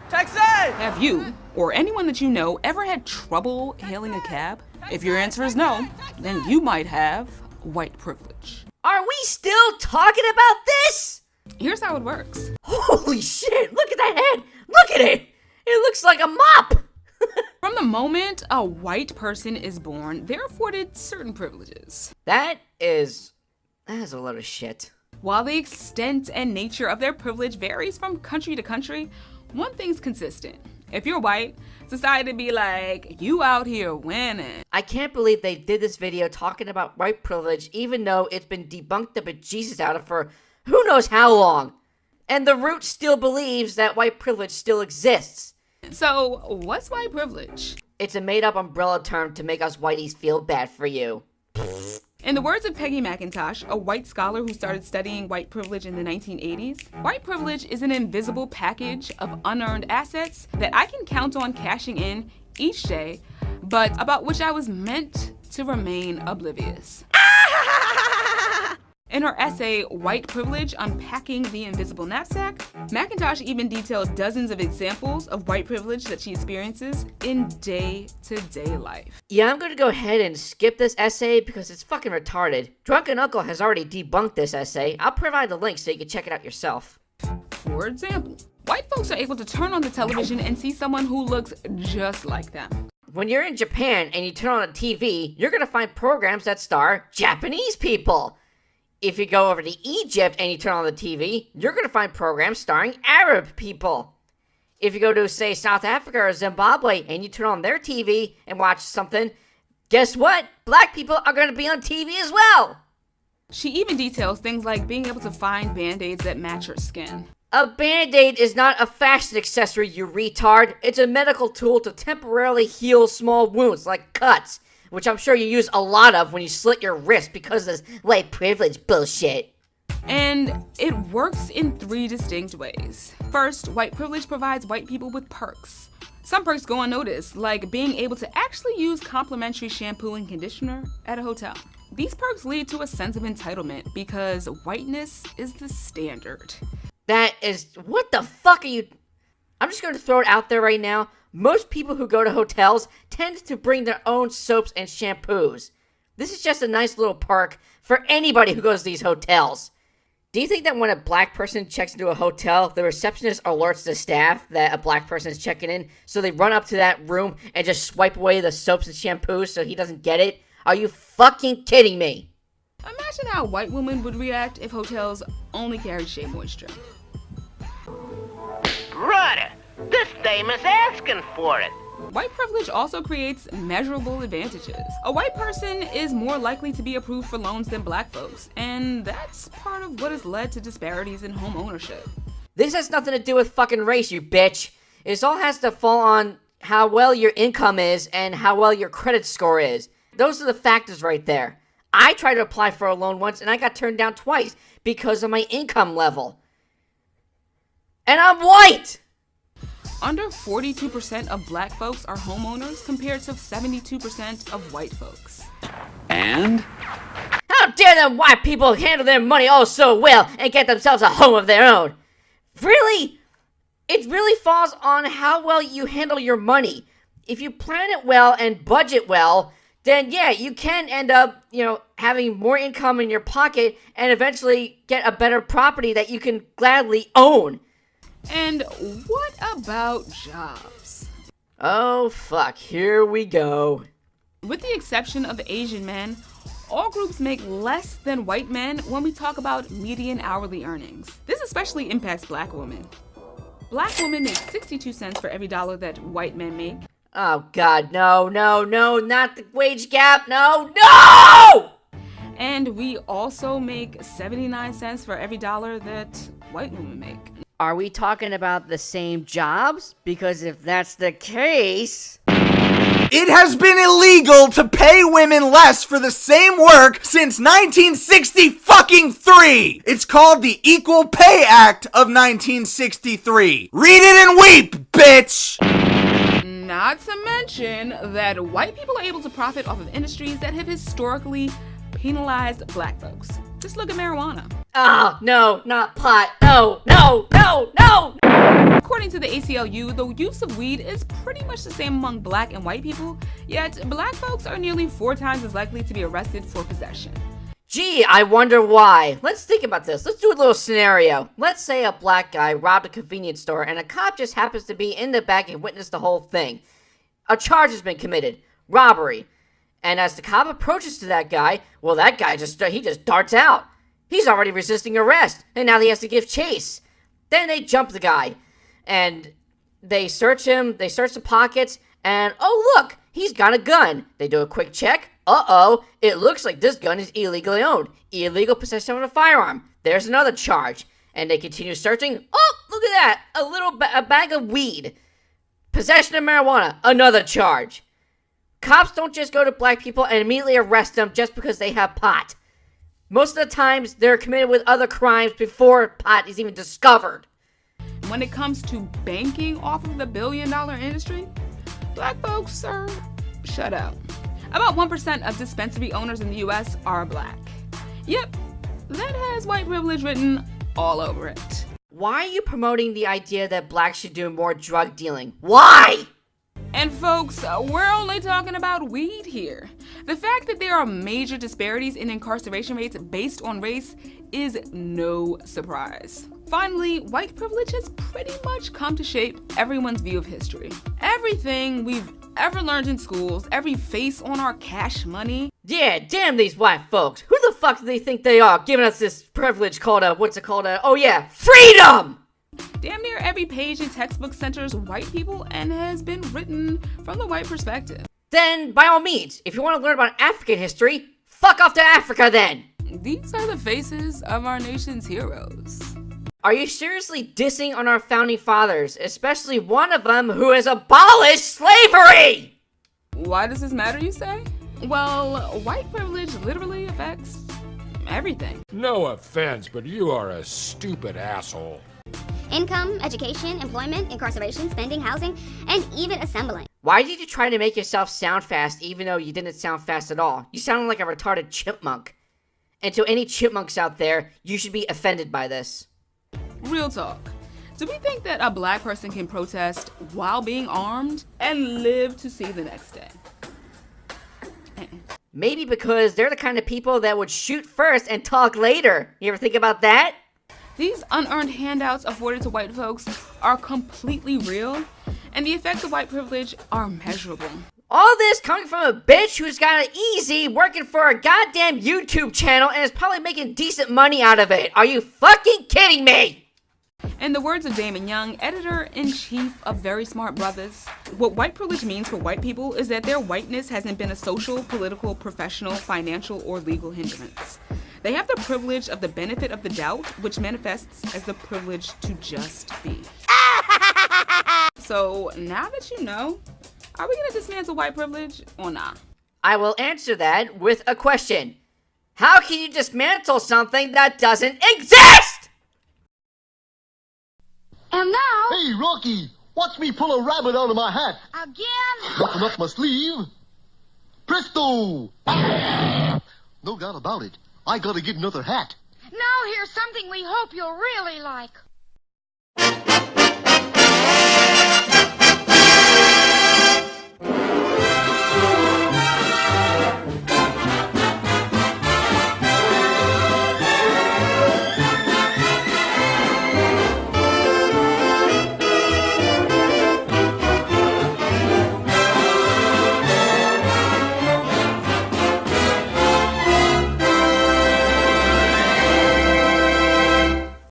Taxi! Have you, or anyone that you know, ever had trouble hailing a cab? If your answer is no, then you might have white privilege. Are we still talking about this? Here's how it works. Holy shit, look at that head! Look at it! It looks like a mop! From the moment a white person is born, they're afforded certain privileges. That is a lot of shit. While the extent and nature of their privilege varies from country to country, one thing's consistent. If you're white, society be like, you out here winning. I can't believe they did this video talking about white privilege even though it's been debunked the bejesus out of for who knows how long. And the root still believes that white privilege still exists. So, what's white privilege? It's a made-up umbrella term to make us whiteys feel bad for you. In the words of Peggy McIntosh, a white scholar who started studying white privilege in the 1980s, white privilege is an invisible package of unearned assets that I can count on cashing in each day, but about which I was meant to remain oblivious. In her essay, White Privilege, Unpacking the Invisible Knapsack, McIntosh even detailed dozens of examples of white privilege that she experiences in day-to-day life. Yeah, I'm gonna go ahead and skip this essay because it's fucking retarded. Drunken Uncle has already debunked this essay. I'll provide the link so you can check it out yourself. For example, white folks are able to turn on the television and see someone who looks just like them. When you're in Japan and you turn on a TV, you're gonna find programs that star Japanese people. If you go over to Egypt and you turn on the TV, you're going to find programs starring Arab people. If you go to, say, South Africa or Zimbabwe and you turn on their TV and watch something, guess what? Black people are going to be on TV as well. She even details things like being able to find band-aids that match her skin. A band-aid is not a fashion accessory, you retard. It's a medical tool to temporarily heal small wounds like cuts, which I'm sure you use a lot of when you slit your wrist because of this white privilege bullshit. And it works in 3 distinct ways. First, white privilege provides white people with perks. Some perks go unnoticed, like being able to actually use complimentary shampoo and conditioner at a hotel. These perks lead to a sense of entitlement because whiteness is the standard. That is, what the fuck are you... I'm just going to throw it out there right now. Most people who go to hotels tend to bring their own soaps and shampoos. This is just a nice little perk for anybody who goes to these hotels. Do you think that when a black person checks into a hotel, the receptionist alerts the staff that a black person is checking in, so they run up to that room and just swipe away the soaps and shampoos so he doesn't get it? Are you fucking kidding me? Imagine how white women would react if hotels only carried Shea Moisture. Brother, this dame is asking for it. White privilege also creates measurable advantages. A white person is more likely to be approved for loans than black folks, and that's part of what has led to disparities in home ownership. This has nothing to do with fucking race, you bitch. It all has to fall on how well your income is and how well your credit score is. Those are the factors right there. I tried to apply for a loan once and I got turned down twice because of my income level. And I'm white! Under 42% of black folks are homeowners compared to 72% of white folks. And? How dare them white people handle their money oh so well and get themselves a home of their own? Really? It really falls on how well you handle your money. If you plan it well and budget well, then yeah, you can end up, having more income in your pocket and eventually get a better property that you can gladly own. And what about jobs? Oh fuck, here we go. With the exception of Asian men, all groups make less than white men when we talk about median hourly earnings. This especially impacts black women. Black women make 62 cents for every dollar that white men make. Oh god, no, not the wage gap, no! And we also make 79 cents for every dollar that white women make. Are we talking about the same jobs? Because if that's the case... It has been illegal to pay women less for the same work since 1963. It's called the Equal Pay Act of 1963. Read it and weep, bitch! Not to mention that white people are able to profit off of industries that have historically penalized black folks. Just look at marijuana. Oh, no, not pot. No, no, no, no! According to the ACLU, the use of weed is pretty much the same among black and white people, yet black folks are nearly 4 times as likely to be arrested for possession. Gee, I wonder why. Let's think about this. Let's do a little scenario. Let's say a black guy robbed a convenience store and a cop just happens to be in the back and witnessed the whole thing. A charge has been committed. Robbery. And as the cop approaches to that guy, well, that guy just darts out. He's already resisting arrest, and now he has to give chase. Then they jump the guy, and they search him, they search the pockets, and oh look, he's got a gun. They do a quick check. Uh-oh, it looks like this gun is illegally owned. Illegal possession of a firearm. There's another charge. And they continue searching. Oh, look at that, a bag of weed. Possession of marijuana, another charge. Cops don't just go to black people and immediately arrest them just because they have pot. Most of the times, they're committed with other crimes before pot is even discovered. When it comes to banking off of the billion-dollar industry, black folks are shut out. About 1% of dispensary owners in the US are black. Yep, that has white privilege written all over it. Why are you promoting the idea that blacks should do more drug dealing? Why? And folks, we're only talking about weed here. The fact that there are major disparities in incarceration rates based on race is no surprise. Finally, white privilege has pretty much come to shape everyone's view of history. Everything we've ever learned in schools, every face on our cash money. Yeah, damn these white folks. Who the fuck do they think they are, giving us this privilege called freedom! Damn near every page in textbook centers white people and has been written from the white perspective. Then, by all means, if you want to learn about African history, fuck off to Africa then! These are the faces of our nation's heroes. Are you seriously dissing on our founding fathers, especially one of them who has abolished slavery? Why does this matter, you say? Well, white privilege literally affects everything. No offense, but you are a stupid asshole. Income, education, employment, incarceration, spending, housing, and even assembling. Why did you try to make yourself sound fast even though you didn't sound fast at all? You sounded like a retarded chipmunk. And to any chipmunks out there, you should be offended by this. Real talk. Do we think that a black person can protest while being armed and live to see the next day? Maybe because they're the kind of people that would shoot first and talk later. You ever think about that? These unearned handouts afforded to white folks are completely real, and the effects of white privilege are measurable. All this coming from a bitch who's got it easy working for a goddamn YouTube channel and is probably making decent money out of it. Are you fucking kidding me? In the words of Damon Young, editor-in-chief of Very Smart Brothers, what white privilege means for white people is that their whiteness hasn't been a social, political, professional, financial, or legal hindrance. They have the privilege of the benefit of the doubt, which manifests as the privilege to just be. So now that you know, are we gonna dismantle white privilege or not? I will answer that with a question. How can you dismantle something that doesn't exist? And now, Hey, Rocky, watch me pull a rabbit out of my hat. again, Nothing up my sleeve. Presto! No doubt about it. I gotta get another hat. now here's something we hope you'll really like.